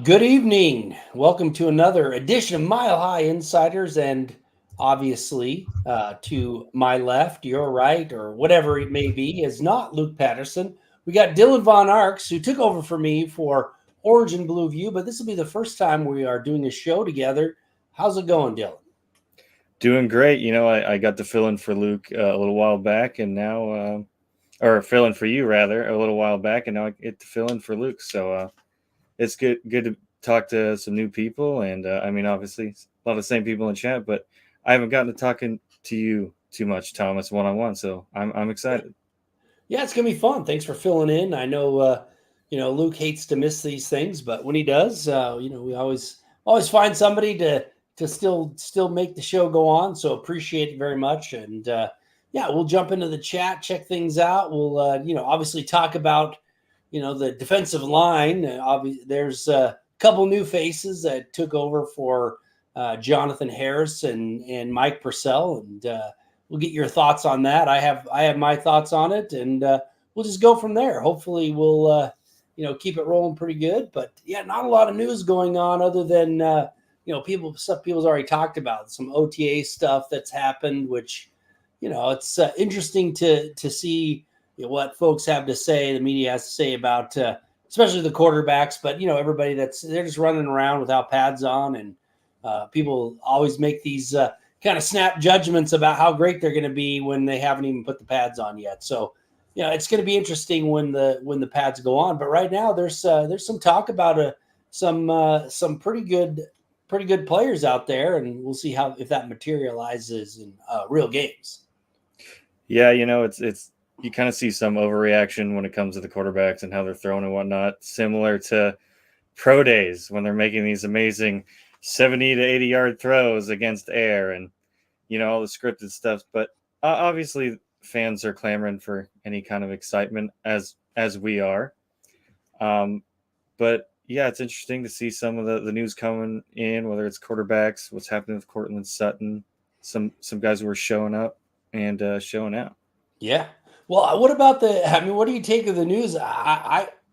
Good evening. Welcome to another edition of Mile High Insiders. And obviously, to my left, your right, or whatever it may be, is not Luke Patterson. We got Dylan Von Arks, who took over for me for Orange and Blue View, but this will be the first time we are doing a show together. How's it going, Dylan? Doing great. I got to fill in for Luke a little while back, and now, or fill in for you rather, a little while back, and now I get to fill in for Luke. So it's good to talk to some new people, and obviously a lot of the same people in chat, but I haven't gotten to talking to you too much, Thomas, one on one. So I'm excited. Yeah, it's gonna be fun. Thanks for filling in. I know, Luke hates to miss these things, but when he does, we always find somebody to still make the show go on. So appreciate it very much. And yeah, we'll jump into the chat, check things out. We'll obviously talk about the defensive line. There's a couple new faces that took over for Jonathan Harris and Mike Purcell, and we'll get your thoughts on that. I have my thoughts on it, and we'll just go from there. Hopefully, we'll keep it rolling pretty good. But yeah, not a lot of news going on other than people's already talked about some OTA stuff that's happened, which it's interesting to see what folks have to say, the media has to say about especially the quarterbacks, but everybody they're just running around without pads on, and people always make these kind of snap judgments about how great they're going to be when they haven't even put the pads on yet. So it's going to be interesting when the pads go on. But right now there's some talk about some pretty good players out there, and we'll see how if that materializes in real games. Yeah, it's you kind of see some overreaction when it comes to the quarterbacks and how they're throwing and whatnot, similar to pro days when they're making these amazing 70 to 80 yard throws against air and all the scripted stuff. But obviously fans are clamoring for any kind of excitement as we are. But yeah, it's interesting to see some of the news coming in, whether it's quarterbacks, what's happening with Cortland Sutton, some guys who are showing up and showing out. Yeah. Well, what about what do you take of the news?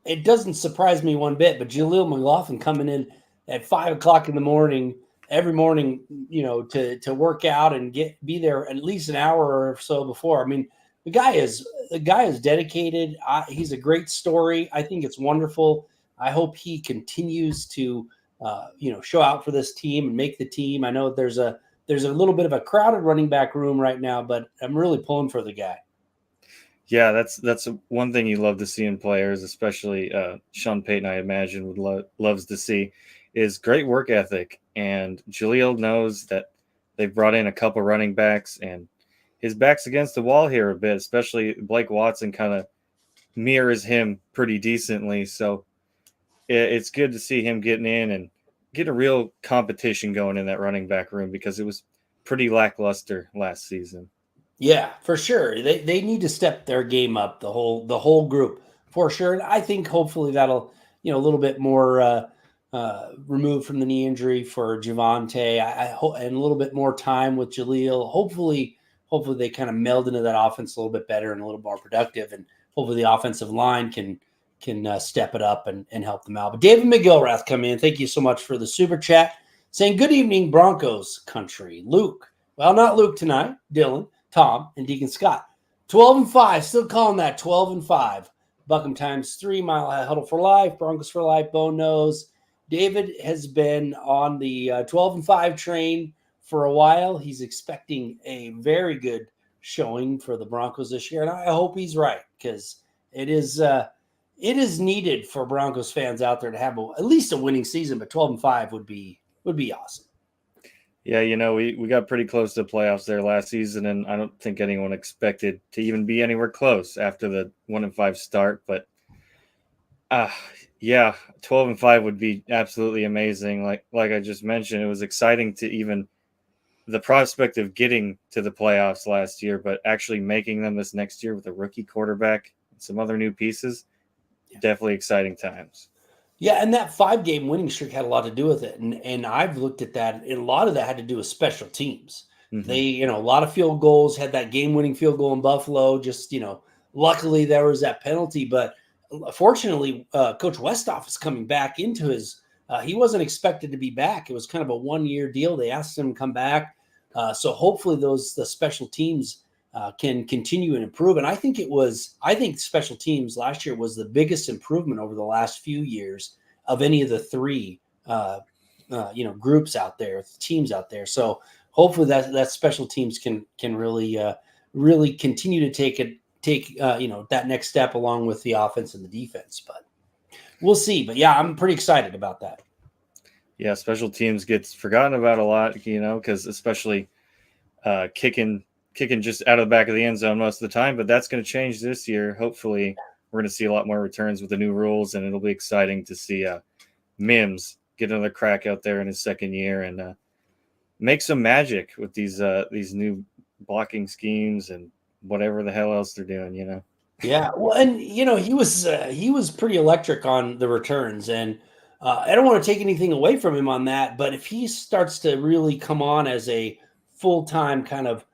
It doesn't surprise me one bit, but Jaleel McLaughlin coming in at 5 o'clock in the morning every morning, to work out and be there at least an hour or so before. I mean, the guy is dedicated. He's a great story. I think it's wonderful. I hope he continues to, show out for this team and make the team. I know there's a little bit of a crowded running back room right now, but I'm really pulling for the guy. Yeah, that's one thing you love to see in players, especially Sean Payton. I imagine loves to see is great work ethic, and Jaleel knows that they've brought in a couple running backs, and his back's against the wall here a bit. Especially Blake Watson kind of mirrors him pretty decently, so it's good to see him getting in and get a real competition going in that running back room because it was pretty lackluster last season. Yeah, for sure. They need to step their game up, the whole group for sure. And I think hopefully that'll a little bit more removed from the knee injury for Javante. I hope and a little bit more time with Jaleel. Hopefully they kind of meld into that offense a little bit better and a little more productive, and hopefully the offensive line can step it up and help them out. But David McGillrath come in. Thank you so much for the super chat, saying good evening Broncos country. Luke, well, not Luke tonight. Dylan, Tom, and Deacon Scott. 12-5, still calling that 12-5. Buckham times 3, Mile High Huddle for life, Broncos for life, Bone Nose. David has been on the 12-5 train for a while. He's expecting a very good showing for the Broncos this year, and I hope he's right because it is needed for Broncos fans out there to have at least a winning season, but 12-5 would be awesome. Yeah, we got pretty close to the playoffs there last season, and I don't think anyone expected to even be anywhere close after the 1-5 start. But yeah, 12-5 would be absolutely amazing. Like I just mentioned, it was exciting to even the prospect of getting to the playoffs last year, but actually making them this next year with a rookie quarterback and some other new pieces. Definitely exciting times. Yeah, and that 5-game winning streak had a lot to do with it. And I've looked at that, and a lot of that had to do with special teams. Mm-hmm. They, a lot of field goals, had that game-winning field goal in Buffalo. Just, luckily there was that penalty. But fortunately, Coach Westhoff is coming back into his He wasn't expected to be back. It was kind of a 1-year deal. They asked him to come back. So hopefully the special teams can continue and improve. And I think special teams last year was the biggest improvement over the last few years of any of the three, groups out there, teams out there. So hopefully that special teams can really continue to take that next step along with the offense and the defense. But we'll see. But yeah, I'm pretty excited about that. Yeah, special teams gets forgotten about a lot, because especially kicking just out of the back of the end zone most of the time. But that's going to change this year. Hopefully, we're going to see a lot more returns with the new rules, and it'll be exciting to see Mims get another crack out there in his second year and make some magic with these new blocking schemes and whatever the hell else they're doing. Yeah, well, and he was pretty electric on the returns, and I don't want to take anything away from him on that. But if he starts to really come on as a full-time kind of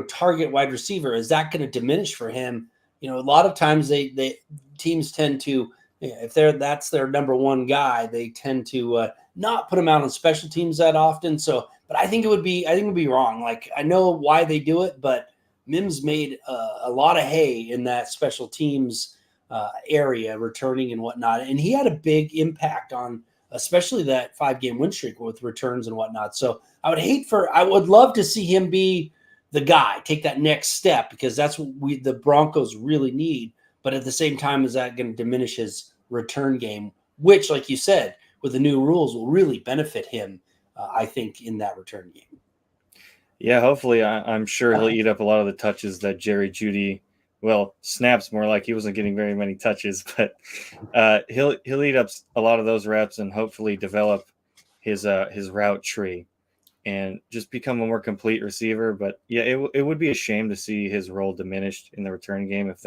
target wide receiver, is that going to diminish for him? A lot of times they teams tend to, if that's their number one guy, they tend to not put him out on special teams that often. So, but I think it would be wrong. Like, I know why they do it, but Mims made a lot of hay in that special teams area, returning and whatnot. And he had a big impact on especially that 5-game win streak with returns and whatnot. So I would love to see him be the guy, take that next step, because that's what the Broncos really need. But at the same time, is that going to diminish his return game, which, like you said, with the new rules will really benefit him, I think, in that return game. Yeah, hopefully, I'm sure he'll eat up a lot of the touches that Jerry Jeudy, snaps more like he wasn't getting very many touches, but he'll eat up a lot of those reps and hopefully develop his route tree and just become a more complete receiver. But yeah, it would be a shame to see his role diminished in the return game if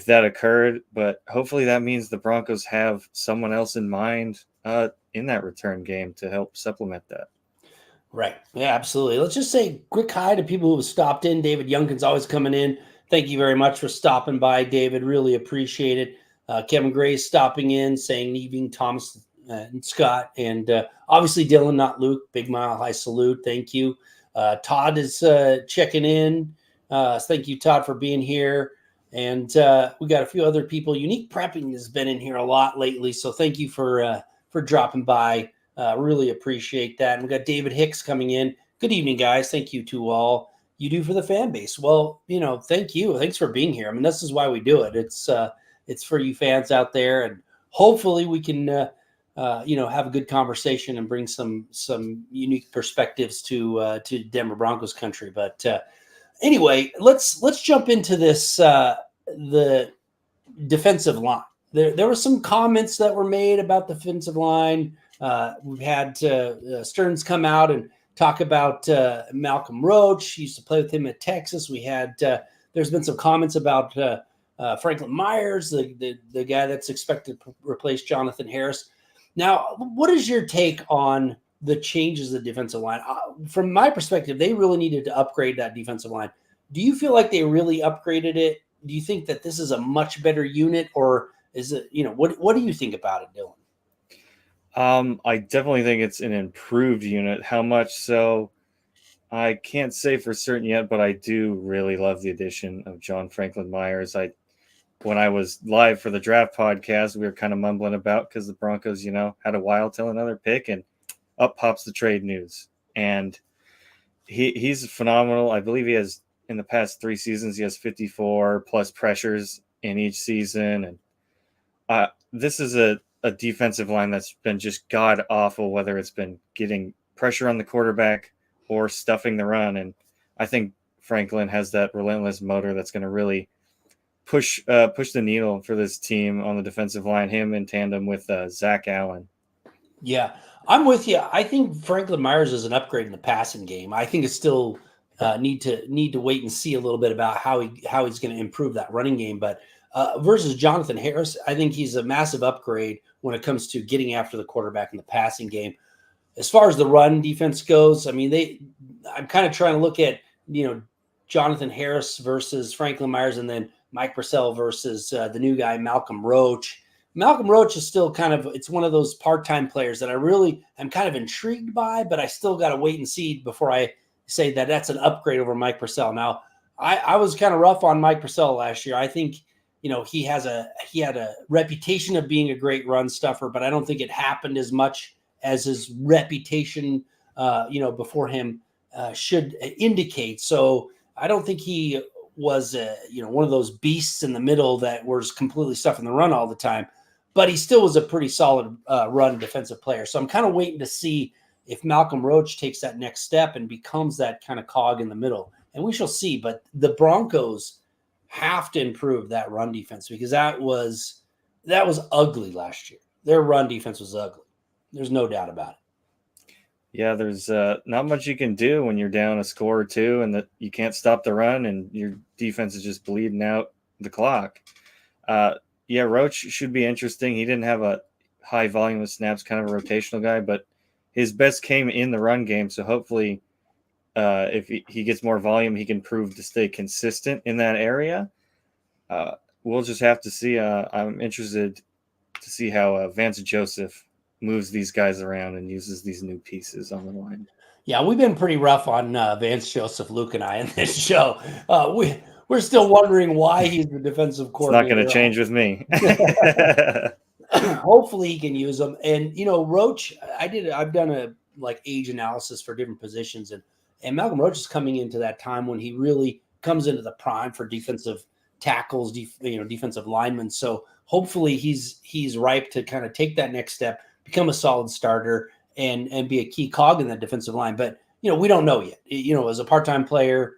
that occurred. But hopefully that means the Broncos have someone else in mind in that return game to help supplement that. Right. Yeah, absolutely. Let's just say quick hi to people who have stopped in. David Youngkin's always coming in. Thank you very much for stopping by, David. Really appreciate it. Kevin Gray's stopping in, saying evening, Thomas and Scott. And obviously Dylan, not Luke. Big Mile High salute. Thank you. Todd is checking in. Thank you, Todd, for being here. And we got a few other people. Unique Prepping has been in here a lot lately. So thank you for dropping by. Really appreciate that. And we got David Hicks coming in. Good evening, guys. Thank you to all you do for the fan base. Well, thank you. Thanks for being here. I mean, this is why we do it. It's for you fans out there, and hopefully we can, have a good conversation and bring some unique perspectives to Denver Broncos country. But anyway, let's jump into this. The defensive line. There were some comments that were made about the defensive line. We've had Stearns come out and talk about Malcolm Roach. He used to play with him at Texas. We had there's been some comments about Franklin Myers, the guy that's expected to replace Jonathan Harris. Now, what is your take on the changes of the defensive line? From my perspective, they really needed to upgrade that defensive line. Do you feel like they really upgraded it? Do you think that this is a much better unit, or is it, what do you think about it, Dylan? I definitely think it's an improved unit. How much so, I can't say for certain yet, but I do really love the addition of John Franklin Myers. When I was live for the draft podcast, we were kind of mumbling about because the Broncos, had a while till another pick, and up pops the trade news. And he's phenomenal. I believe he has, in the past 3 seasons, he has 54 plus pressures in each season. And this is a defensive line that's been just god awful, whether it's been getting pressure on the quarterback or stuffing the run. And I think Franklin has that relentless motor that's going to really push the needle for this team on the defensive line, him in tandem with Zach Allen. Yeah, I'm with you. I think Franklin Myers is an upgrade in the passing game. I think it's still need to wait and see a little bit about how he's going to improve that running game. But versus Jonathan Harris, I think he's a massive upgrade when it comes to getting after the quarterback in the passing game. As far as the run defense goes, I mean, I'm kind of trying to look at, Jonathan Harris versus Franklin Myers, and then Mike Purcell versus the new guy, Malcolm Roach. Malcolm Roach is still it's one of those part-time players that I really am kind of intrigued by, but I still got to wait and see before I say that that's an upgrade over Mike Purcell. Now, I was kind of rough on Mike Purcell last year. I think, he had a reputation of being a great run stuffer, but I don't think it happened as much as his reputation, before him should indicate. So I don't think he was, one of those beasts in the middle that was completely stuffing the run all the time, but he still was a pretty solid run defensive player. So I'm kind of waiting to see if Malcolm Roach takes that next step and becomes that kind of cog in the middle. And we shall see. But the Broncos have to improve that run defense because that was ugly last year. Their run defense was ugly. There's no doubt about it. Yeah, there's not much you can do when you're down a score or two and that you can't stop the run and your defense is just bleeding out the clock. Yeah, Roach should be interesting. He didn't have a high volume of snaps, kind of a rotational guy, but his best came in the run game. So hopefully, if he gets more volume, he can prove to stay consistent in that area. We'll just have to see. I'm interested to see how Vance Joseph moves these guys around and uses these new pieces on the line. Yeah, we've been pretty rough on Vance Joseph, Luke, and I in this show. We're still wondering why he's the defensive coordinator. It's not going to change with me. Hopefully he can use them. And Roach, I've done a age analysis for different positions, and Malcolm Roach is coming into that time when he really comes into the prime for defensive tackles, defensive linemen. So hopefully he's ripe to kind of take that next step, become a solid starter, and be a key cog in that defensive line. But we don't know yet. As a part-time player,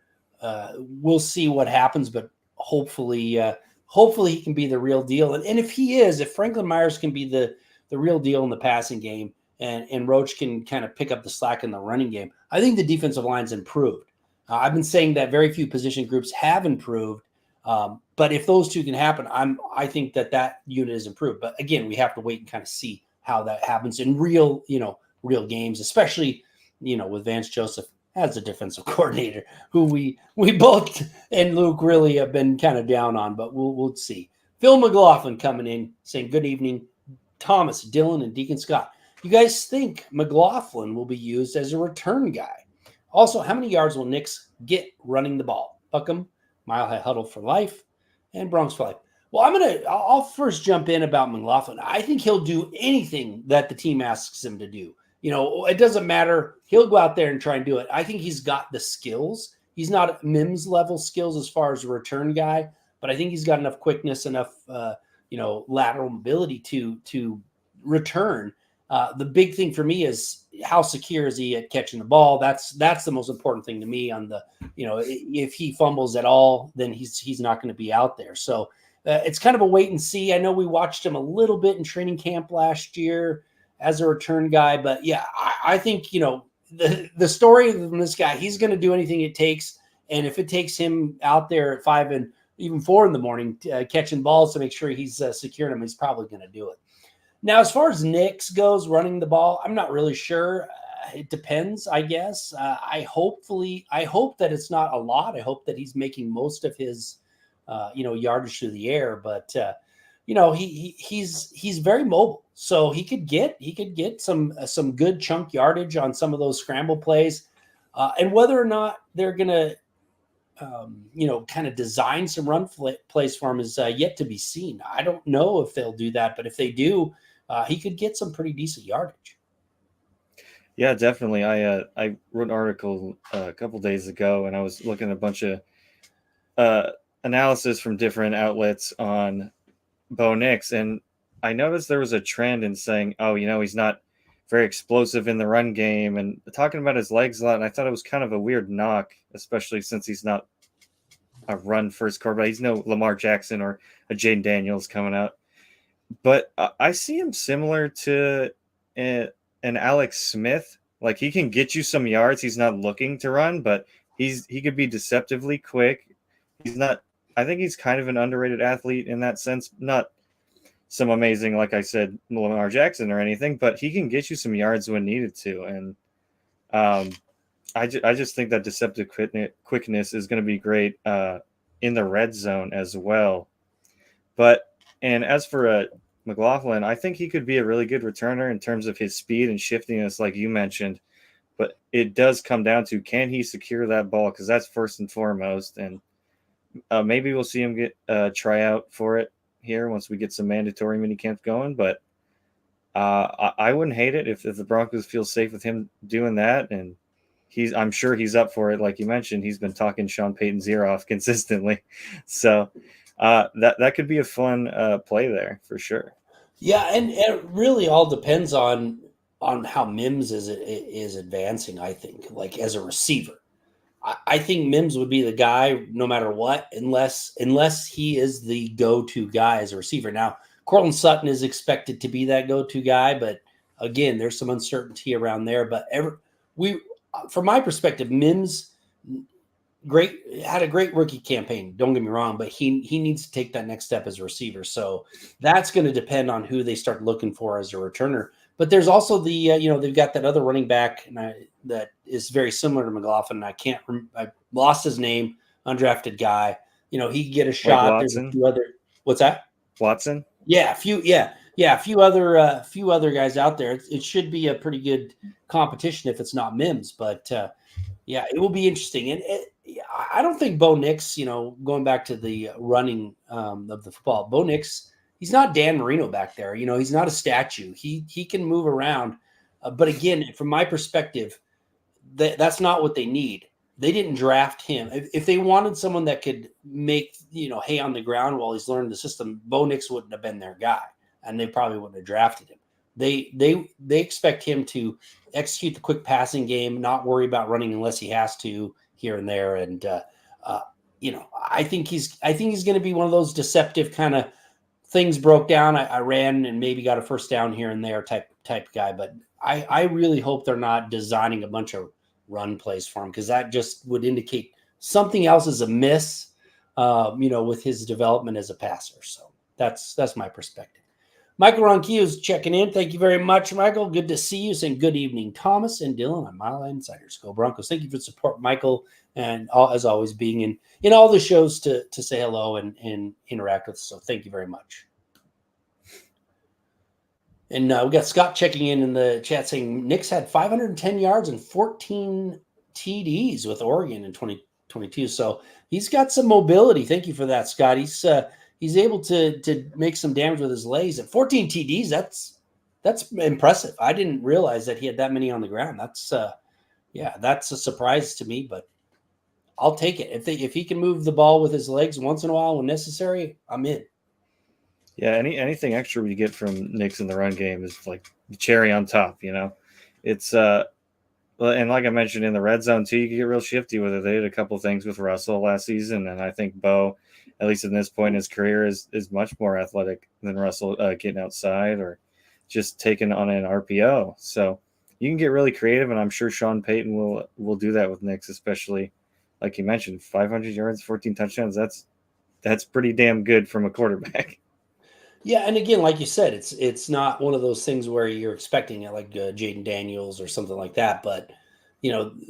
we'll see what happens. But hopefully he can be the real deal. And if he is, if Franklin Myers can be the real deal in the passing game, and Roach can kind of pick up the slack in the running game, I think the defensive line's improved. I've been saying that very few position groups have improved. But if those two can happen, I think that unit is improved. But again, we have to wait and kind of see how that happens in real games, especially, with Vance Joseph as a defensive coordinator, who we both and Luke really have been kind of down on, but we'll see. Phil McLaughlin coming in saying, good evening, Thomas, Dylan, and Deacon Scott. You guys think McLaughlin will be used as a return guy? Also, how many yards will Nix get running the ball? Buckham, Mile High Huddle for life, and Bronx for life. Well, I'll first jump in about McLaughlin. I think he'll do anything that the team asks him to do. It doesn't matter. He'll go out there and try and do it. I think he's got the skills. He's not Mims level skills as far as a return guy, but I think he's got enough quickness, enough, lateral mobility to return. The big thing for me is how secure is he at catching the ball? That's the most important thing to me on the, if he fumbles at all, then he's not going to be out there. So it's kind of a wait and see. I know we watched him a little bit in training camp last year as a return guy, but yeah, I think, the story of this guy, he's going to do anything it takes. And if it takes him out there at 5 and even 4 in the morning, catching balls to make sure he's securing them, he's probably going to do it. Now, as far as Nix goes running the ball, I'm not really sure. It depends, I guess. I hope that it's not a lot. I hope that he's making most of his, yardage through the air. But he's very mobile, so he could get some good chunk yardage on some of those scramble plays, and whether or not they're gonna, kind of design some run plays for him is yet to be seen. I don't know if they'll do that, but if they do, he could get some pretty decent yardage. Yeah, definitely. I wrote an article a couple days ago, and I was looking at a bunch of analysis from different outlets on Bo Nix, and I noticed there was a trend in saying, oh, he's not very explosive in the run game, and talking about his legs a lot, and I thought it was kind of a weird knock, especially since he's not a run-first quarterback. He's no Lamar Jackson or a Jaden Daniels coming out. But I see him similar to an Alex Smith. Like, he can get you some yards. He's not looking to run, but he could be deceptively quick. I think he's kind of an underrated athlete in that sense. Not some amazing, like I said, Lamar Jackson or anything, but he can get you some yards when needed to. And I just think that deceptive quickness is going to be great in the red zone as well. And as for McLaughlin, I think he could be a really good returner in terms of his speed and shiftiness, like you mentioned. But it does come down to, can he secure that ball? Because that's first and foremost. And maybe we'll see him get a tryout for it here once we get some mandatory mini camps going. But I wouldn't hate it if the Broncos feel safe with him doing that. And I'm sure he's up for it. Like you mentioned, he's been talking Sean Payton's ear off consistently. So that could be a fun play there for sure. Yeah, and it really all depends on how Mims is advancing. I think, like as a receiver, I think Mims would be the guy no matter what, unless he is the go-to guy as a receiver. Now, Cortland Sutton is expected to be that go-to guy, but again, there's some uncertainty around there. But we, from my perspective, Mims had a great rookie campaign. Don't get me wrong, but he needs to take that next step as a receiver. So that's going to depend on who they start looking for as a returner. But there's also the they've got that other running back that is very similar to McLaughlin. I lost his name, undrafted guy. He could get a shot. Like There's a Watson? few other. What's that? Watson? Yeah, a few other guys out there. It should be a pretty good competition if it's not Mims, but yeah, it will be interesting. And I don't think Bo Nix, going back to the running of the football, Bo Nix, he's not Dan Marino back there. He's not a statue. He can move around. But again, from my perspective, that's not what they need. They didn't draft him. If they wanted someone that could make, hay on the ground while he's learning the system, Bo Nix wouldn't have been their guy, and they probably wouldn't have drafted him. They expect him to execute the quick passing game, not worry about running unless he has to here and there. And I think he's going to be one of those deceptive kind of things broke down. I ran and maybe got a first down here and there type guy. But I really hope they're not designing a bunch of run plays for him, because that just would indicate something else is amiss, with his development as a passer. So that's my perspective. Michael Ronquillo is checking in. Thank you very much, Michael. Good to see you. Saying good evening, Thomas and Dylan on Mile High Insiders. Go Broncos. Thank you for the support, Michael, and as always, being in all the shows to say hello and interact with us. So thank you very much. And we got Scott checking in the chat saying Nick's had 510 yards and 14 TDs with Oregon in 2022. So he's got some mobility. Thank you for that, Scott. He's able to make some damage with his legs. At 14 TDs, that's impressive. I didn't realize that he had that many on the ground. That's a surprise to me, but I'll take it. If he can move the ball with his legs once in a while when necessary, I'm in. Yeah, anything extra we get from Knicks in the run game is like the cherry on top. It's and like I mentioned in the red zone too, you can get real shifty with it. They did a couple things with Russell last season, and I think Bo, at least at this point in his career, is much more athletic than Russell, getting outside or just taking on an RPO. So you can get really creative, and I'm sure Sean Payton will do that with Knicks, especially like you mentioned, 500 yards, 14 touchdowns. That's pretty damn good from a quarterback. Yeah, and again, like you said, it's not one of those things where you're expecting it, like Jaden Daniels or something like that. But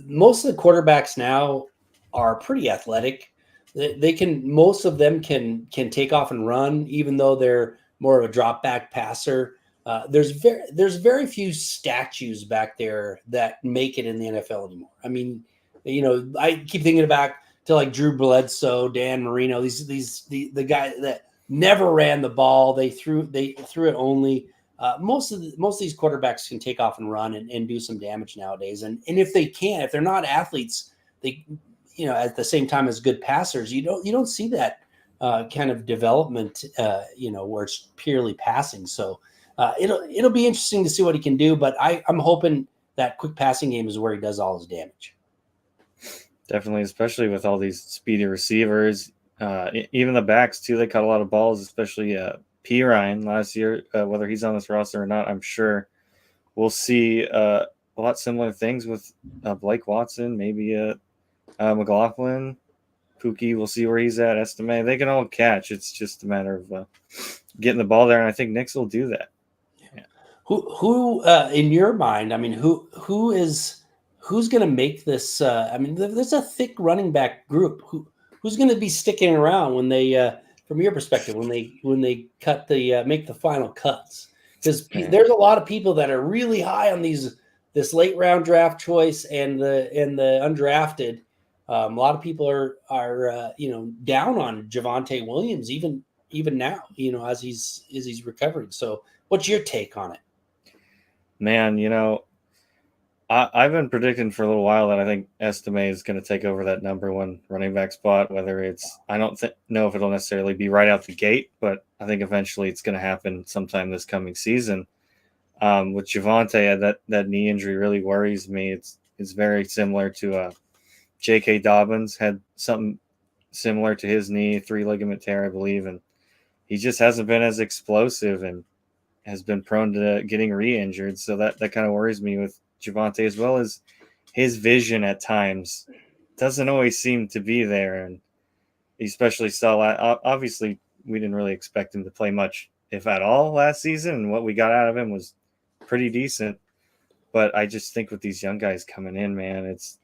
most of the quarterbacks now are pretty athletic. Most of them can take off and run, even though they're more of a drop back passer. There's very few statues back there that make it in the NFL anymore. I mean, I keep thinking back to like Drew Bledsoe, Dan Marino, the guy that never ran the ball. They threw it only. Most of these quarterbacks can take off and run and do some damage nowadays. And if they're not athletes, they, at the same time as good passers, you don't see that kind of development, where it's purely passing. So it'll be interesting to see what he can do. But I'm hoping that quick passing game is where he does all his damage. Definitely, especially with all these speedy receivers. Even the backs too, they caught a lot of balls, especially P. Ryan last year. Whether he's on this roster or not, I'm sure we'll see a lot similar things with Blake Watson, maybe McLaughlin, Pookie. We'll see where he's at. Estime, they can all catch. It's just a matter of getting the ball there, and I think Knicks will do that. Yeah. Who in your mind? I mean, who's going to make this? There's a thick running back group. Who's going to be sticking around when they from your perspective when they cut the make the final cuts? Because Yeah. there's a lot of people that are really high on this late round draft choice and the undrafted. A lot of people are down on Javonte Williams even now, as he's recovering. So what's your take on it? Man, I've been predicting for a little while that I think Estime is going to take over that number one running back spot. Whether I don't know if it'll necessarily be right out the gate, but I think eventually it's going to happen sometime this coming season. With Javonte, that knee injury really worries me. It's very similar to J.K. Dobbins had something similar to his knee, 3 ligament tear, I believe, and he just hasn't been as explosive and has been prone to getting re-injured. So that kind of worries me with Javonte, as well as his vision at times doesn't always seem to be there. And especially saw, obviously, we didn't really expect him to play much, if at all, last season. And what we got out of him was pretty decent. But I just think with these young guys coming in, man, it's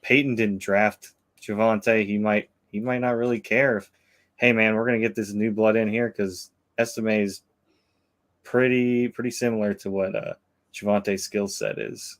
Peyton didn't draft Javonte. He might not really care if, hey, man, we're going to get this new blood in here because Estime is pretty similar to what Javonte's skill set is.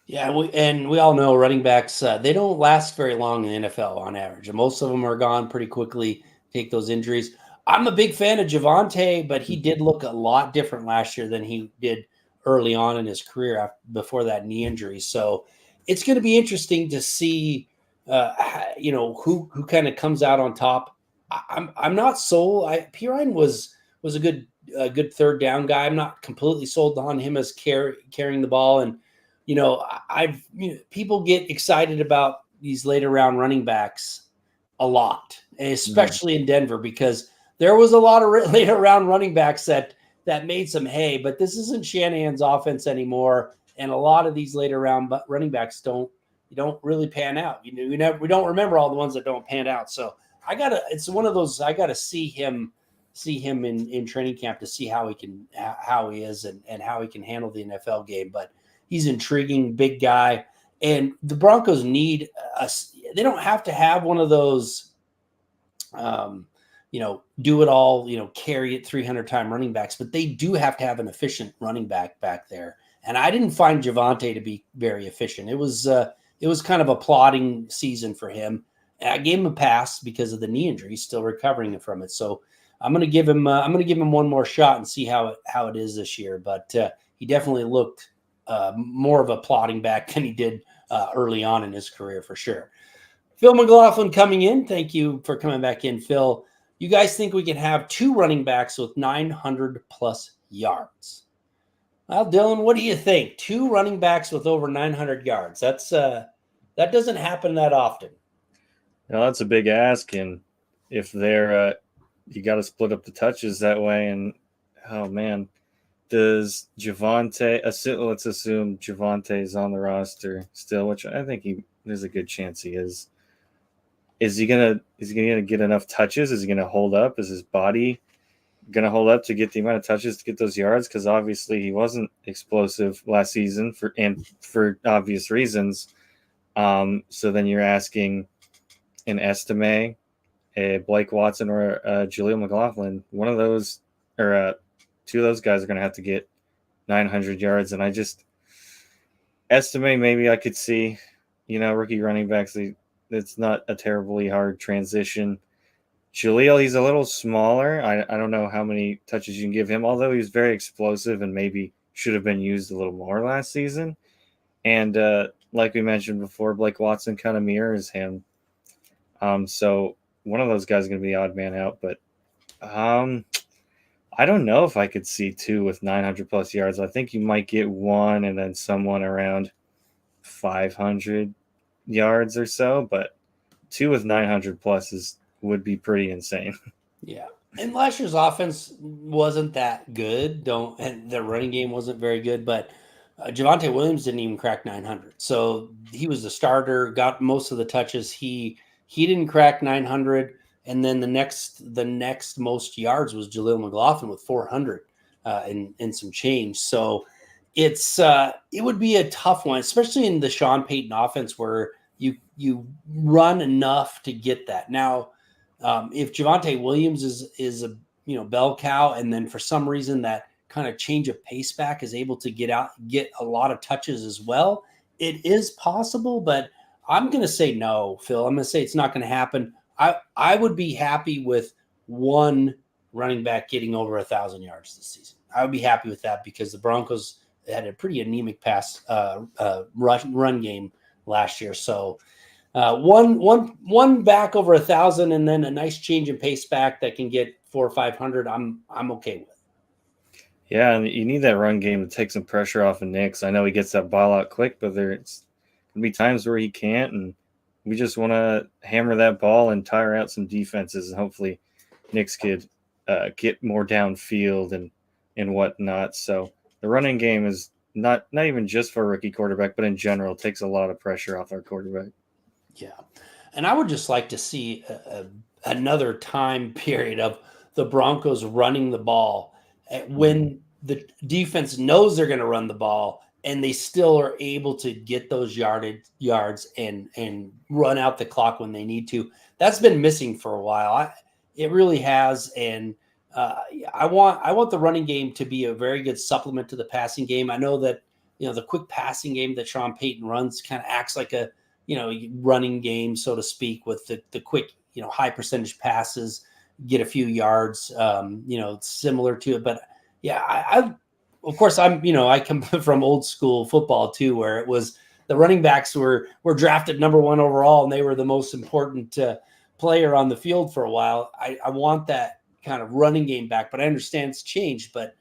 Yeah, we all know running backs, they don't last very long in the NFL on average. And most of them are gone pretty quickly, take those injuries. I'm a big fan of Javonte, but he did look a lot different last year than he did early on in his career before that knee injury. So it's going to be interesting to see, who kind of comes out on top. I'm not sold. Pirine was a good third down guy. I'm not completely sold on him as carrying the ball. And people get excited about these later round running backs a lot, especially in Denver, because there was a lot of later round running backs that made some hay. But this isn't Shanahan's offense anymore, and a lot of these later round running backs don't really pan out. We don't remember all the ones that don't pan out. So it's one of those. I gotta see him in training camp to see how he is and how he can handle the NFL game. But he's intriguing, big guy. And the Broncos need they don't have to have one of those, do it all, carry it 300-time running backs, but they do have to have an efficient running back there. And I didn't find Javonte to be very efficient. It was kind of a plodding season for him. And I gave him a pass because of the knee injury. He's still recovering from it. So I'm going to give him one more shot and see how it is this year. But he definitely looked more of a plodding back than he did early on in his career, for sure. Phil McLaughlin coming in. Thank you for coming back in, Phil. You guys think we can have 2 running backs with 900+ yards? Well, Dylan, what do you think? 2 running backs with over 900 yards. That doesn't happen that often. Now that's a big ask, and if they're you got to split up the touches that way. And oh man, does Javonte? Let's assume Javonte is on the roster still, which I think there's a good chance he is. Is he gonna get enough touches? Is he gonna hold up? Is his body gonna hold up to get the amount of touches to get those yards? Because obviously he wasn't explosive last season for obvious reasons. So then you're asking an Estime, a Blake Watson, or a Jaleel McLaughlin. One of those or 2 of those guys are gonna have to get 900 yards, and I just Estime maybe I could see, rookie running backs. It's not a terribly hard transition. Jaleel, he's a little smaller. I don't know how many touches you can give him, although he's very explosive and maybe should have been used a little more last season. And like we mentioned before, Blake Watson kind of mirrors him. So one of those guys is going to be the odd man out. But I don't know if I could see 2 with 900+ yards. I think you might get 1 and then someone around 500 yards or so, but 2 with 900+ would be pretty insane. Yeah. And last year's offense wasn't that good. And the running game wasn't very good, but Javonte Williams didn't even crack 900. So he was the starter, got most of the touches. He didn't crack 900. And then the next most yards was Jaleel McLaughlin with 400 and some change. So it would be a tough one, especially in the Sean Payton offense where you run enough to get that. Now, If Javonte Williams is a bell cow, and then for some reason that kind of change of pace back is able to get a lot of touches as well, it is possible. But I'm going to say no, Phil. I'm going to say it's not going to happen. I would be happy with one running back getting over 1,000 yards this season. I would be happy with that because the Broncos had a pretty anemic run game last year. So one back over 1,000, and then a nice change in pace back that can get 400 or 500. I'm okay with. Yeah, and you need that run game to take some pressure off of Nix. I know he gets that ball out quick, but there's gonna be times where he can't, and we just want to hammer that ball and tire out some defenses, and hopefully Nix could get more downfield and whatnot. So the running game is not even just for a rookie quarterback, but in general takes a lot of pressure off our quarterback. Yeah, and I would just like to see another time period of the Broncos running the ball when the defense knows they're going to run the ball, and they still are able to get those yards and run out the clock when they need to. That's been missing for a while. It really has, and I want the running game to be a very good supplement to the passing game. I know that the quick passing game that Sean Payton runs kind of acts like a running game, so to speak, with the quick high percentage passes, get a few yards, similar to it. But yeah, I of course I come from old school football too, where it was the running backs were drafted number 1 overall, and they were the most important player on the field for a while. I want that kind of running game back, but I understand it's changed. But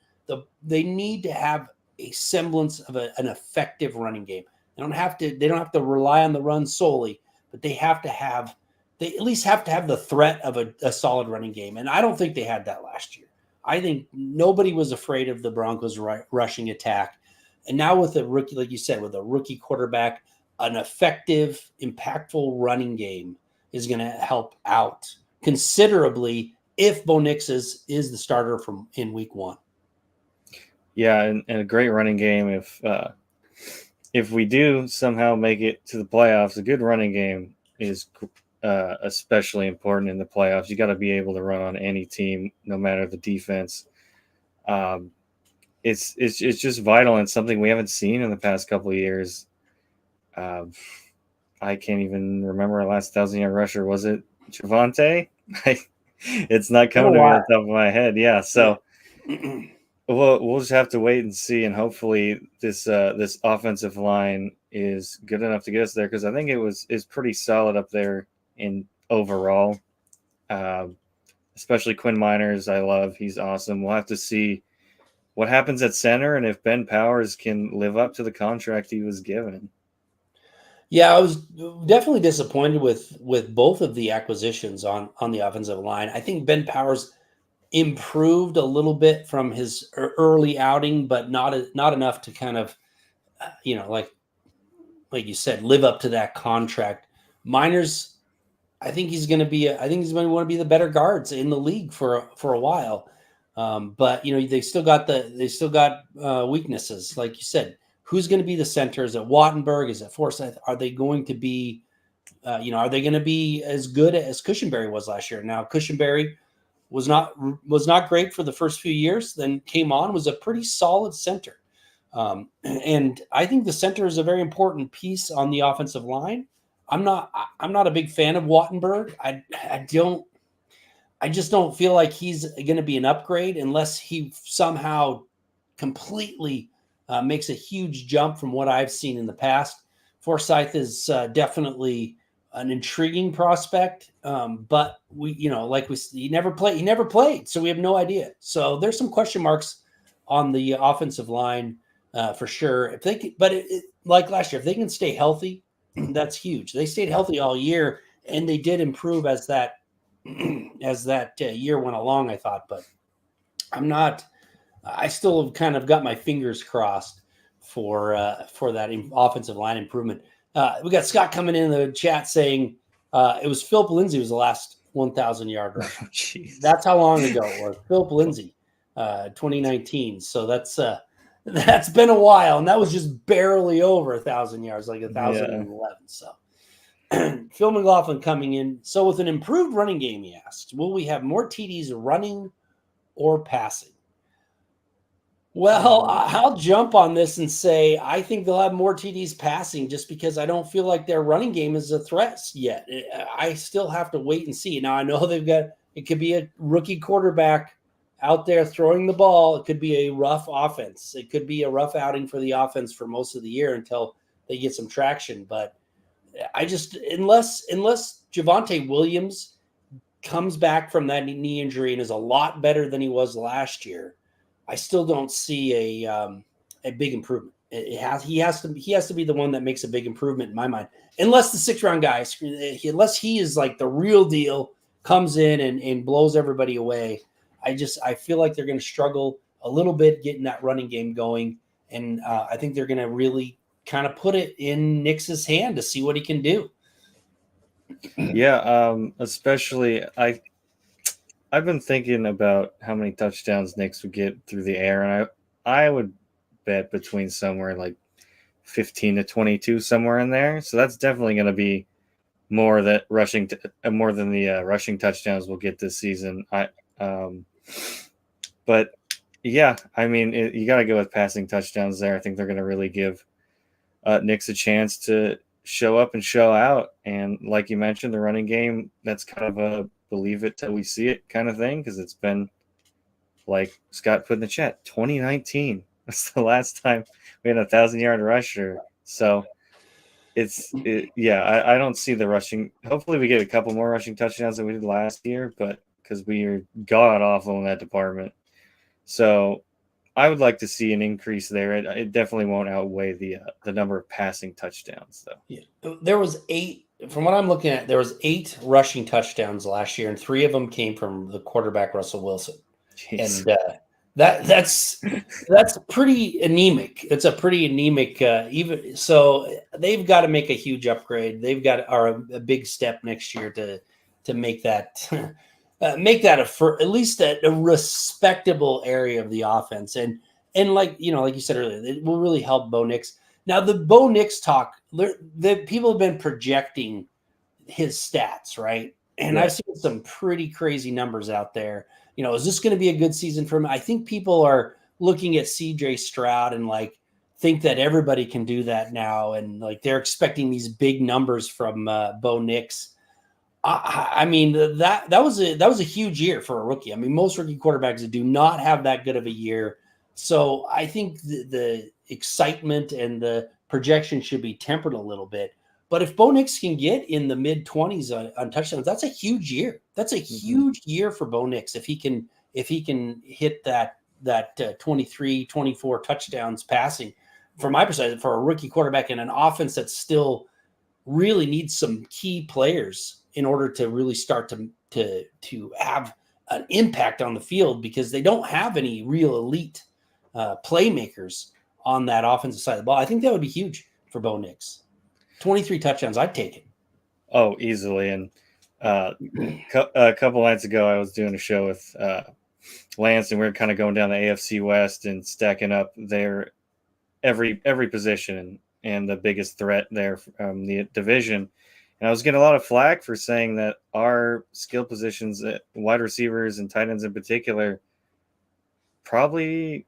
they need to have a semblance of an effective running game. They don't have to rely on the run solely, but they at least have to have the threat of a solid running game. And I don't think they had that last year. I think nobody was afraid of the Broncos rushing attack. And now with a rookie, like you said, with a rookie quarterback, an effective, impactful running game is going to help out considerably if Bo Nix is the starter in week 1. Yeah, and a great running game. If we do somehow make it to the playoffs, a good running game is especially important in the playoffs. You got to be able to run on any team, no matter the defense. It's just vital and something we haven't seen in the past couple of years. I can't even remember our last 1,000-yard rusher. Was it Javonte? It's not coming to me on the top of my head. Yeah, so we'll just have to wait and see, and hopefully this offensive line is good enough to get us there, because I think is pretty solid up there in overall. Especially Quinn Miners, I love. He's awesome. We'll have to see what happens at center and if Ben Powers can live up to the contract he was given. Yeah, I was definitely disappointed with both of the acquisitions on the offensive line. I think Ben Powers improved a little bit from his early outing, but not enough to kind of, like you said, live up to that contract. Miners, I think he's going to want to be the better guards in the league for a while. But they still got weaknesses, like you said. Who's going to be the center? Is it Wattenberg? Is it Forsyth? Are they going to be, are they going to be as good as Cushenberry was last year? Now, Cushenberry was not great for the first few years, then came on, was a pretty solid center. And I think the center is a very important piece on the offensive line. I'm not a big fan of Wattenberg. I just don't feel like he's going to be an upgrade unless he somehow completely makes a huge jump from what I've seen in the past. Forsyth is definitely an intriguing prospect, but he never played, so we have no idea. So there's some question marks on the offensive line for sure. If they like last year, if they can stay healthy, that's huge. They stayed healthy all year, and they did improve as that year went along, I thought. But I still have kind of got my fingers crossed for that offensive line improvement. We got Scott coming in the chat saying it was Philip Lindsay was the last 1,000-yard rusher. Oh, that's how long ago it was. Philip Lindsay, 2019. So that's been a while, and that was just barely over 1,000 yards, like 1,011. So Phil McLaughlin coming in. So with an improved running game, he asked, will we have more TDs running or passing? Well, I'll jump on this and say I think they'll have more TDs passing just because I don't feel like their running game is a threat yet. I still have to wait and see. Now, I know it could be a rookie quarterback out there throwing the ball. It could be a rough offense. It could be a rough outing for the offense for most of the year until they get some traction. But unless Javonte Williams comes back from that knee injury and is a lot better than he was last year, I still don't see a big improvement. He has to be the one that makes a big improvement in my mind, unless the 6th-round guy, unless he is like the real deal, comes in and blows everybody away. I feel like they're going to struggle a little bit getting that running game going, and I think they're going to really kind of put it in Nix's hand to see what he can do. Yeah, especially I've been thinking about how many touchdowns Knicks would get through the air, and I would bet between somewhere like 15 to 22, somewhere in there. So that's definitely going to be more than the rushing touchdowns we'll get this season. But yeah, I mean, you got to go with passing touchdowns there. I think they're going to really give Knicks a chance to show up and show out. And like you mentioned, the running game, that's kind of a believe it till we see it kind of thing, because it's been, like Scott put in the chat, 2019. That's the last time we had a 1,000-yard rusher. So I don't see the rushing. Hopefully we get a couple more rushing touchdowns than we did last year, but because we are god awful in that department. So I would like to see an increase there. It definitely won't outweigh the number of passing touchdowns, though. Yeah, there was 8. From what I'm looking at, there was 8 rushing touchdowns last year, and 3 of them came from the quarterback Russell Wilson. Jeez. And that's pretty anemic. It's a pretty anemic. Even so, they've got to make a huge upgrade. They've got a big step next year to make that at least a respectable area of the offense. And like you said earlier, it will really help Bo Nix. Now the Bo Nix talk, the people have been projecting his stats, right? And Right. I've seen some pretty crazy numbers out there. Is this going to be a good season for him? I think people are looking at CJ Stroud and like think that everybody can do that now, and like they're expecting these big numbers from Bo Nix. I mean, that was a huge year for a rookie. I mean, most rookie quarterbacks do not have that good of a year. So I think the excitement and the projection should be tempered a little bit. But if Bo Nix can get in the mid-20s on touchdowns, that's a huge year. That's a huge year for Bo Nix if he can hit that 23, 24 touchdowns passing. From my perspective, for a rookie quarterback in an offense that still really needs some key players in order to really start to have an impact on the field, because they don't have any real elite playmakers on that offensive side of the ball. I think that would be huge for Bo Nix. 23 touchdowns, I'd take it. Oh, easily. And a couple nights ago, I was doing a show with Lance, and we were kind of going down the AFC West and stacking up their every position and the biggest threat there from the division. And I was getting a lot of flack for saying that our skill positions, wide receivers and tight ends in particular, probably,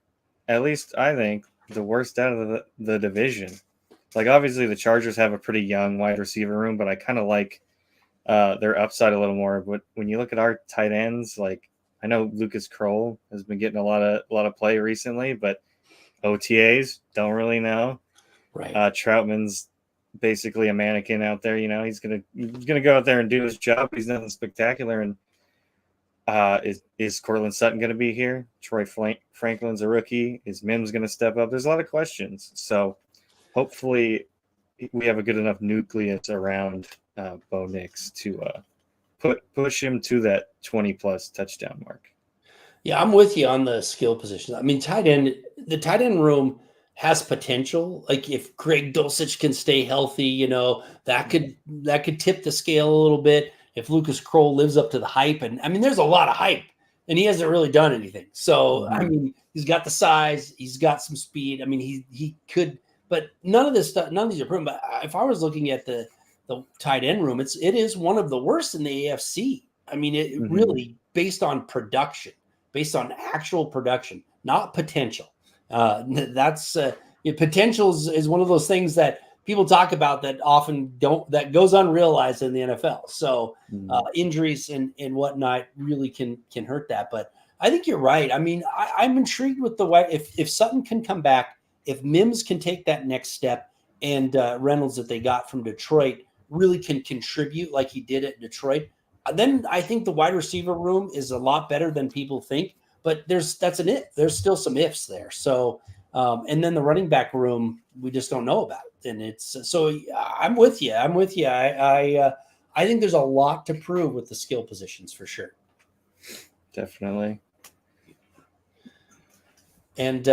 at least I think, the worst out of the division. Like, obviously the Chargers have a pretty young wide receiver room, but I kind of like their upside a little more. But when you look at our tight ends, like, I know Lucas Kroll has been getting a lot of play recently, but OTAs don't really know. Right. Troutman's basically a mannequin out there. He's gonna go out there and do his job. He's nothing spectacular. And is Cortland Sutton going to be here? Troy Franklin's a rookie. Is Mims going to step up? There's a lot of questions. So hopefully we have a good enough nucleus around Bo Nix to push him to that 20-plus touchdown mark. Yeah, I'm with you on the skill position. I mean, the tight end Room has potential. Like, if Greg Dulcich can stay healthy, that could tip the scale a little bit. If Lucas Kroll lives up to the hype, and I mean, there's a lot of hype, and he hasn't really done anything. So, I mean, he's got the size, he's got some speed. I mean, he could, but none of these are proven. But if I was looking at the the tight end room, it is one of the worst in the AFC. I mean, it really based on production, based on actual production, not potential. That's potential is one of those things that people talk about that often that goes unrealized in the NFL. So injuries and whatnot really can hurt that. But I think you're right. I mean, I'm intrigued with the way if Sutton can come back, if Mims can take that next step, and Reynolds that they got from Detroit really can contribute like he did at Detroit, then I think the wide receiver room is a lot better than people think. But that's an if. There's still some ifs there. So and then the running back room we just don't know about. And it's so I'm with you. I think there's a lot to prove with the skill positions for sure. Definitely. And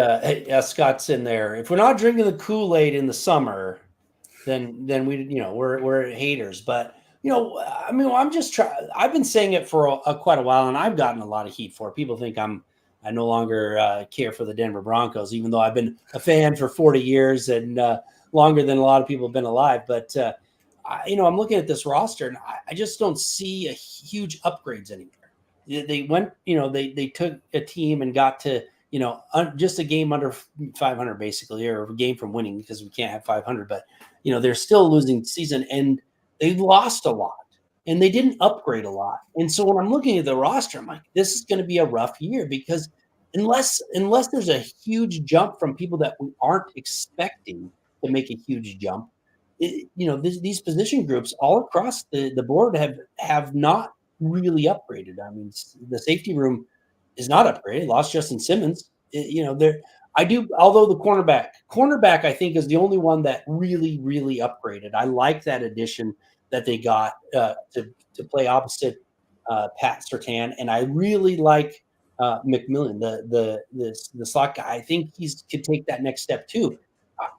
Scott's in there. If we're not drinking the Kool-Aid in the summer, then we we're haters. But I mean, I'm just trying. I've been saying it for quite a while, and I've gotten a lot of heat for it. People think I no longer care for the Denver Broncos, even though I've been a fan for 40 years and longer than a lot of people have been alive. But I'm looking at this roster, and I just don't see a huge upgrades anywhere. They went, they took a team and got to just a game under 500 basically, or a game from winning because we can't have 500. But they're still losing season, and they lost a lot, and they didn't upgrade a lot. And so when I'm looking at the roster, I'm like, this is going to be a rough year because unless there's a huge jump from people that we aren't expecting to make a huge jump, these position groups all across the board have not really upgraded. I mean, the safety room is not upgraded. Lost Justin Simmons. Although the cornerback, I think is the only one that really, really upgraded. I like that addition that they got to play opposite Pat Surtain, and I really like McMillan, the slot guy. I think could take that next step too,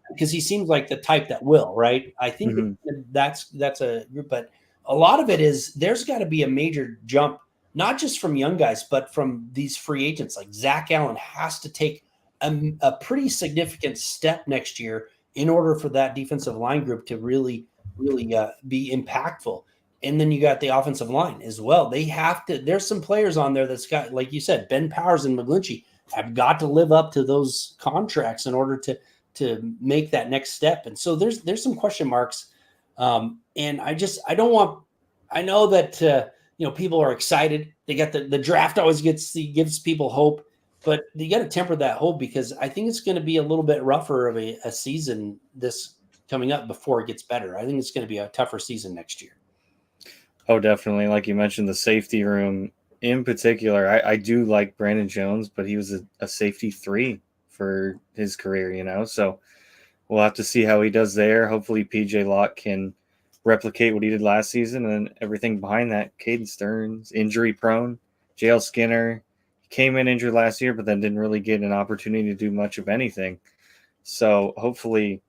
because he seems like the type that will. Right? I think that's a group, but a lot of it is there's got to be a major jump, not just from young guys, but from these free agents. Like Zach Allen has to take a pretty significant step next year in order for that defensive line group to really, really be impactful. And then you got the offensive line as well. They have to. There's some players on there that's got, like you said, Ben Powers and McGlinchey have got to live up to those contracts in order to make that next step. And so there's some question marks. And I don't want. I know that people are excited. They got the draft always gives people hope, but you got to temper that hope because I think it's going to be a little bit rougher of a season this coming up before it gets better. I think it's going to be a tougher season next year. Oh, definitely. Like you mentioned, the safety room in particular, I do like Brandon Jones, but he was a safety 3 for his career, so we'll have to see how he does there. Hopefully PJ Locke can replicate what he did last season, and everything behind that. Caden Stearns, injury prone. JL Skinner came in injured last year, but then didn't really get an opportunity to do much of anything. So hopefully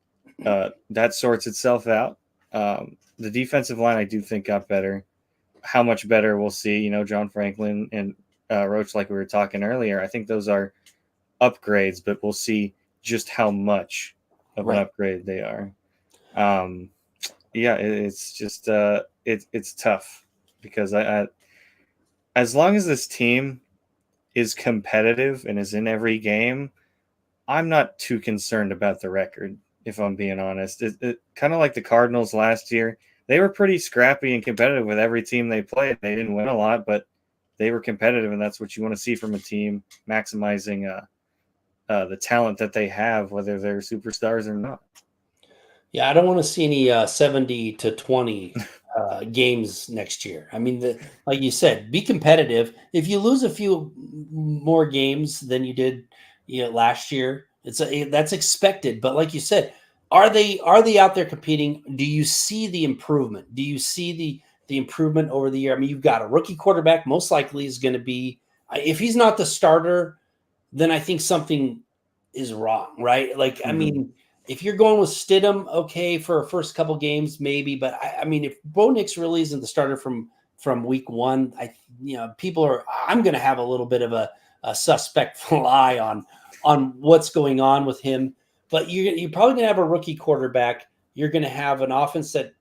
that sorts itself out. The defensive line, I do think, got better. How much better, we'll see. John Franklin and Roach, like we were talking earlier, I think those are upgrades, but we'll see just how much of an upgrade they are. It's just it's tough because I as long as this team is competitive and is in every game, I'm not too concerned about the record, if I'm being honest. It kind of like the Cardinals last year. They were pretty scrappy and competitive with every team they played. They didn't win a lot, but they were competitive, and that's what you want to see from a team, maximizing the talent that they have, whether they're superstars or not. Yeah, I don't want to see any 70-20 games next year. I mean, like you said, be competitive. If you lose a few more games than you did last year, that's expected. But like you said, are they out there competing? Do you see the improvement? Do you see the improvement over the year? I mean, you've got a rookie quarterback, most likely is going to be, if he's not the starter, then I think something is wrong, right? Like, I mean, if you're going with Stidham, okay, for a first couple games, maybe. But I mean, if Bo Nix really isn't the starter from week one, I'm going to have a little bit of a suspectful eye on what's going on with him. But you're probably going to have a rookie quarterback. You're going to have an offense that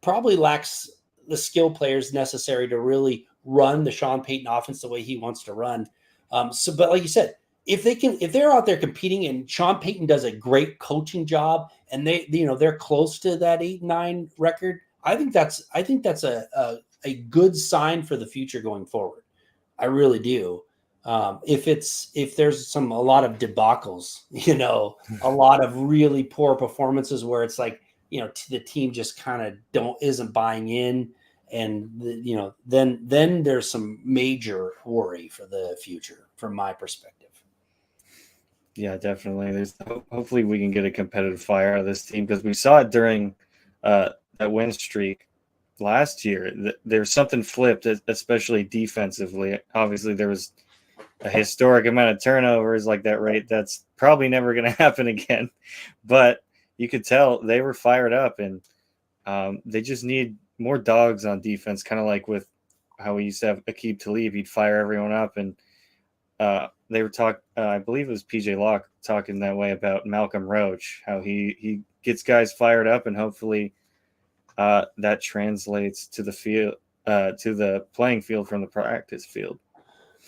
probably lacks the skill players necessary to really run the Sean Payton offense the way he wants to run. But like you said, if they're out there competing and Sean Payton does a great coaching job and they're close to that 8-9 record, I think that's a good sign for the future going forward. I really do. If there's a lot of debacles, a lot of really poor performances where it's like, the team just kind of isn't buying in, and then there's some major worry for the future from my perspective. Yeah, definitely. Hopefully we can get a competitive fire out of this team, because we saw it during that win streak last year. There's something flipped, especially defensively. Obviously, there was a historic amount of turnovers like that, right? That's probably never going to happen again. But you could tell they were fired up, and they just need more dogs on defense, kind of like with how we used to have Aqib Talib. He'd fire everyone up, and they were I believe it was PJ Locke talking that way about Malcolm Roach, how he gets guys fired up, and hopefully that translates to the field, to the playing field from the practice field.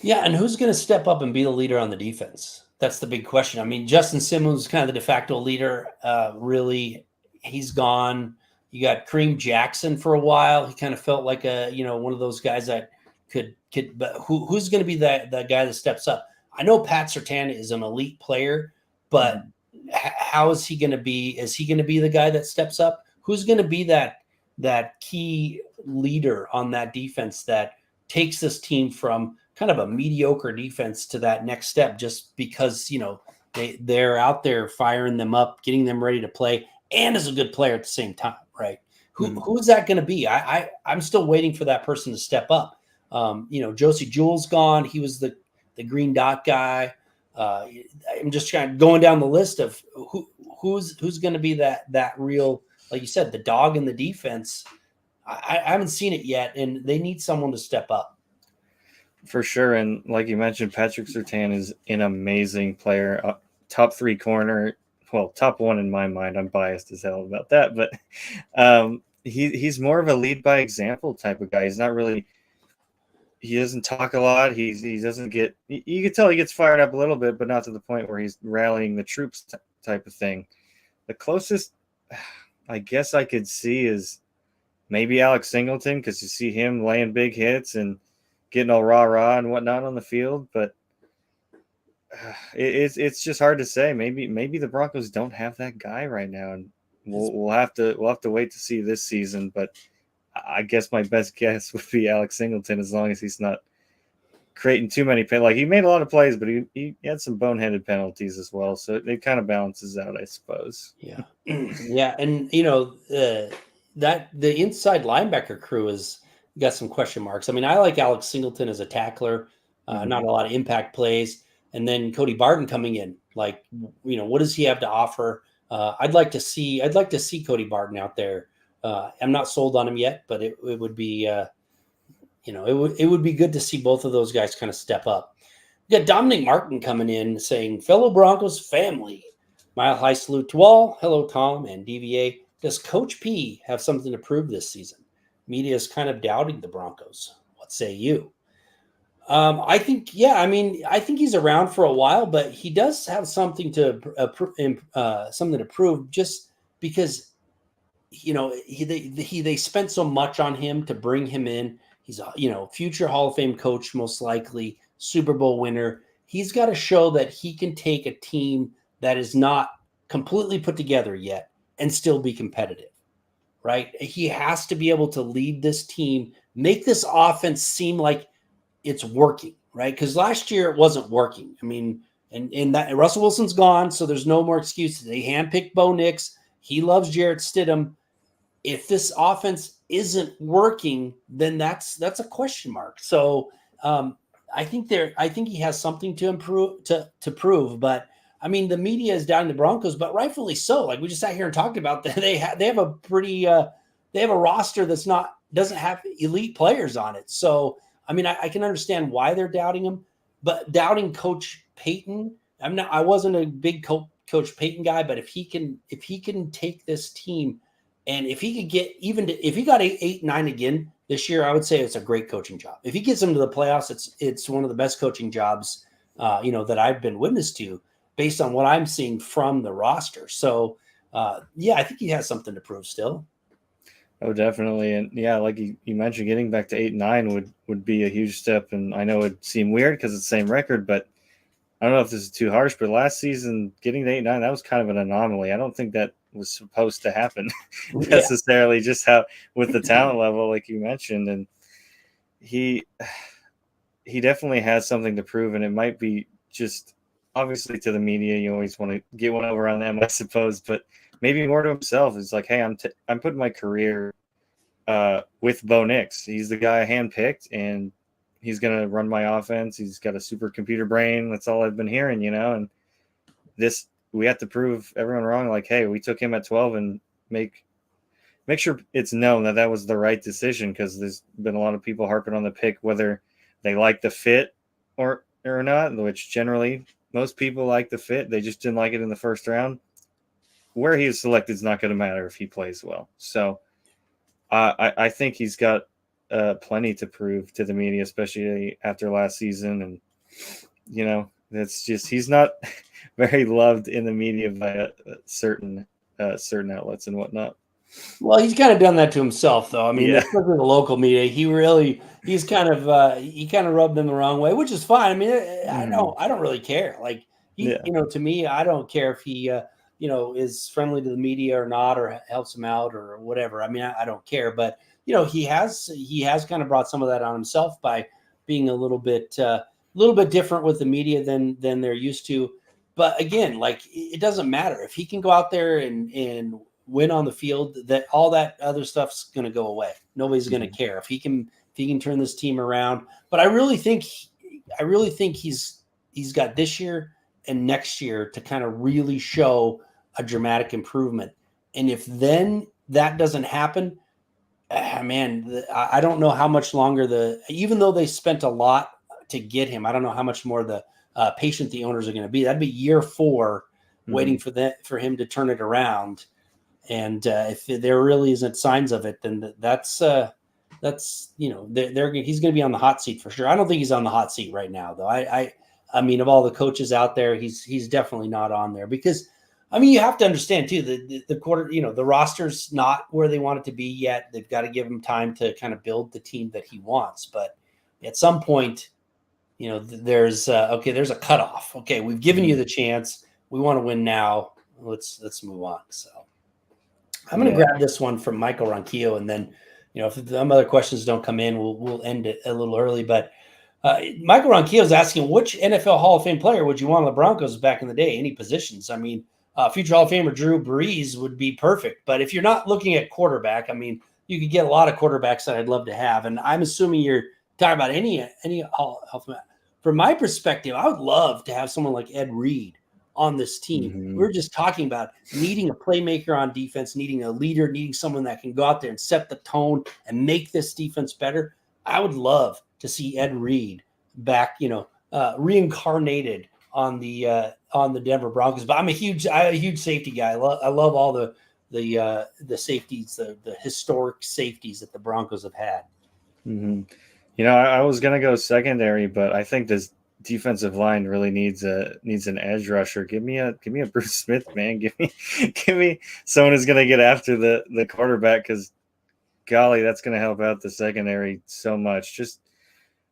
Yeah, and who's going to step up and be the leader on the defense? That's the big question. I mean, Justin Simmons is kind of the de facto leader. Really, he's gone. You got Kareem Jackson for a while. He kind of felt like one of those guys that could. But who's going to be that guy that steps up? I know Pat Surtain is an elite player, but how is he going to be? Is he going to be the guy that steps up? Who's going to be that key leader on that defense that takes this team from kind of a mediocre defense to that next step, just because, they're out there firing them up, getting them ready to play, and is a good player at the same time, right? Who's that going to be? I'm still waiting for that person to step up. Josie Jewell's gone. He was the green dot guy. I'm just going down the list of who's going to be that real, like you said, the dog in the defense. I haven't seen it yet, and they need someone to step up. For sure. And like you mentioned, Patrick Surtain is an amazing player. Top 3 corner. Well, top 1 in my mind. I'm biased as hell about that. But he's more of a lead by example type of guy. He's not really – he doesn't talk a lot. He doesn't get – you can tell he gets fired up a little bit, but not to the point where he's rallying the troops type of thing. The closest I guess I could see is maybe Alex Singleton, because you see him laying big hits and getting all rah-rah and whatnot on the field, but it's just hard to say. Maybe the Broncos don't have that guy right now, and we'll have to wait to see this season. But I guess my best guess would be Alex Singleton, as long as he's not creating too many penalties. Like, he made a lot of plays, but he had some boneheaded penalties as well, so it kind of balances out, I suppose. Yeah, yeah, and that the inside linebacker crew has got some question marks. I mean, I like Alex Singleton as a tackler, not a lot of impact plays. And then Cody Barton coming in, like, what does he have to offer? I'd like to see Cody Barton out there. I'm not sold on him yet, but it would be, it would be good to see both of those guys kind of step up. We got Dominic Martin coming in saying, fellow Broncos family, mile high salute to all. Hello, Tom and DVA. Does Coach P have something to prove this season? Media is kind of doubting the Broncos. What say you? I think he's around for a while, but he does have something to prove, just because, they spent so much on him to bring him in. He's a, future Hall of Fame coach, most likely Super Bowl winner. He's got to show that he can take a team that is not completely put together yet and still be competitive. Right? He has to be able to lead this team, make this offense seem like it's working, right? Because last year it wasn't working. I mean, and that Russell Wilson's gone, so there's no more excuses. They handpicked Bo Nix. He loves Jarrett Stidham. If this offense isn't working, then that's a question mark. So I think he has something to improve to prove, but I mean, the media is down the Broncos, but rightfully so. Like we just sat here and talked about that. They have a pretty they have a roster that's doesn't have elite players on it. So I mean, I can understand why they're doubting him, but doubting Coach Payton, I wasn't a big Coach Payton guy, but if he can take this team And if he could get if he got 8, 9 again this year, I would say it's a great coaching job. If he gets them to the playoffs, it's one of the best coaching jobs, that I've been witness to based on what I'm seeing from the roster. So, yeah, I think he has something to prove still. Oh, definitely. And yeah, like you mentioned, getting back to 8-9 would be a huge step. And I know it'd seem weird because it's the same record, but I don't know if this is too harsh, but last season getting to 8-9, that was kind of an anomaly. I don't think that was supposed to happen Yeah. necessarily, just how with the talent level, like you mentioned. And he definitely has something to prove, and it might be just obviously to the media. You always want to get one over on them, I suppose, but maybe more to himself. It's like, hey, I'm putting my career with Bo Nix. He's the guy I handpicked, and he's going to run my offense. He's got a supercomputer brain. That's all I've been hearing, and this, we have to prove everyone wrong. Like, hey, we took him at 12, and make sure it's known that that was the right decision, because there's been a lot of people harping on the pick, whether they like the fit or not, which generally most people like the fit. They just didn't like it in the first round. Where he is selected is not going to matter if he plays well. So I think he's got plenty to prove to the media, especially after last season. And, that's just, he's not very loved in the media by certain outlets and whatnot. Well, he's kind of done that to himself, though. I mean, Yeah. especially the local media, he's kind of he kind of rubbed them the wrong way, which is fine. I mean, I don't really care. Like Yeah. to me, I don't care if he is friendly to the media or not, or helps him out or whatever. I mean, I don't care, but he has kind of brought some of that on himself by being a little bit different with the media than they're used to. But again, like, it doesn't matter if he can go out there and win on the field, that all that other stuff's going to go away. Nobody's going to care if he can turn this team around. But I really think he's got this year and next year to kind of really show a dramatic improvement. And if then that doesn't happen, man, I don't know how much longer even though they spent a lot to get him, I don't know how much more the patient the owners are going to be. That'd be year 4 waiting for him to turn it around. And if there really isn't signs of it, then that's he's going to be on the hot seat for sure. I don't think he's on the hot seat right now, though. I mean, of all the coaches out there, he's definitely not on there, because, I mean, you have to understand too, the quarter, the roster's not where they want it to be yet. They've got to give him time to kind of build the team that he wants. But at some point, there's a cutoff. Okay, we've given you the chance. We want to win now. Let's move on. So I'm going to grab this one from Michael Ronquillo, and then, if some other questions don't come in, we'll end it a little early. But Michael Ronquillo is asking, which NFL Hall of Fame player would you want on the Broncos back in the day? Any positions? I mean, future Hall of Famer Drew Brees would be perfect. But if you're not looking at quarterback, I mean, you could get a lot of quarterbacks that I'd love to have. And I'm assuming you're talking about any Hall of Fame. From my perspective, I would love to have someone like Ed Reed on this team. We're just talking about needing a playmaker on defense, needing a leader, needing someone that can go out there and set the tone and make this defense better. I would love to see Ed Reed back, reincarnated on the Denver Broncos. But I'm a huge safety guy. I love all the safeties, the historic safeties that the Broncos have had. I was gonna go secondary, but I think this defensive line really needs an edge rusher. Give me a Bruce Smith, man. Give me someone who's gonna get after the quarterback, because golly, that's gonna help out the secondary so much. Just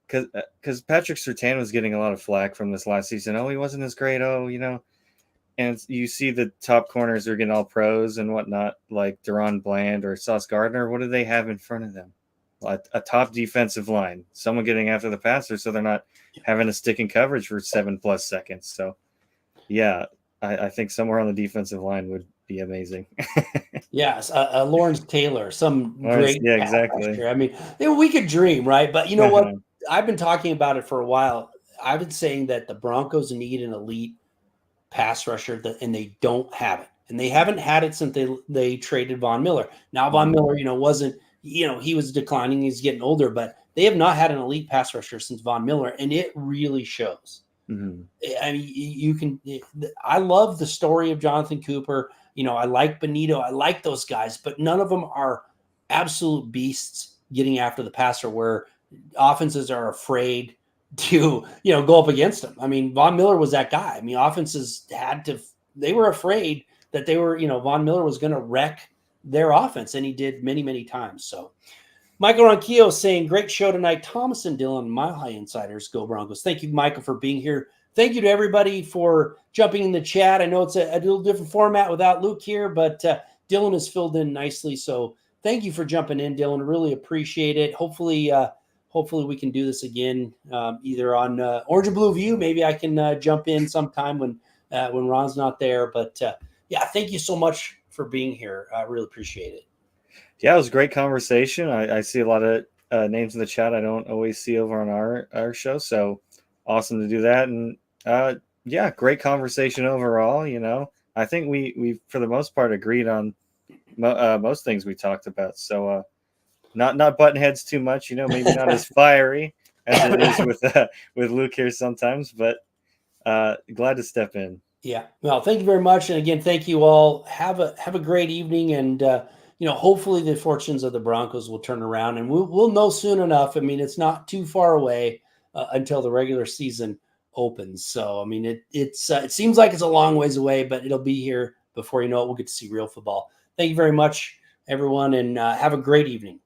because Patrick Surtain was getting a lot of flack from this last season. Oh, he wasn't as great. And you see the top corners are getting all pros and whatnot, like Deron Bland or Sauce Gardner. What do they have in front of them? A top defensive line, someone getting after the passer, so they're not having to stick in coverage for 7+ seconds. So, yeah, I think somewhere on the defensive line would be amazing. Yes, Lawrence Taylor, great. Yeah, exactly. I mean, we could dream, right? But you know what? I've been talking about it for a while. I've been saying that the Broncos need an elite pass rusher, and they don't have it, and they haven't had it since they traded Von Miller. Now, Von Miller, wasn't. He was declining. He's getting older, but they have not had an elite pass rusher since Von Miller, and it really shows. Mhm. I mean, you can. I love the story of Jonathan Cooper. I like Benito. I like those guys, but none of them are absolute beasts getting after the passer where offenses are afraid to, go up against them. I mean, Von Miller was that guy. I mean, offenses they were afraid that Von Miller was going to wreck their offense, and he did many, many times. So, Michael Ronquillo saying, great show tonight. Thomas and Dylan, Mile High Insiders, go Broncos. Thank you, Michael, for being here. Thank you to everybody for jumping in the chat. I know it's a little different format without Luke here, but Dylan has filled in nicely. So thank you for jumping in, Dylan. Really appreciate it. Hopefully we can do this again, either on Orange and Blue View. Maybe I can jump in sometime when Ron's not there. But yeah, thank you so much for being here. I really appreciate it. Yeah, it was a great conversation. I see a lot of names in the chat I don't always see over on our show, so awesome to do that. And yeah, great conversation overall. I think we for the most part agreed on most things we talked about. So not button heads too much. Maybe not as fiery as it is with Luke here sometimes, but glad to step in. Yeah. Well, thank you very much. And again, thank you all. Have a great evening. And, hopefully the fortunes of the Broncos will turn around, and we'll know soon enough. I mean, it's not too far away until the regular season opens. So, I mean, it seems like it's a long ways away, but it'll be here before you know it. We'll get to see real football. Thank you very much, everyone. And have a great evening.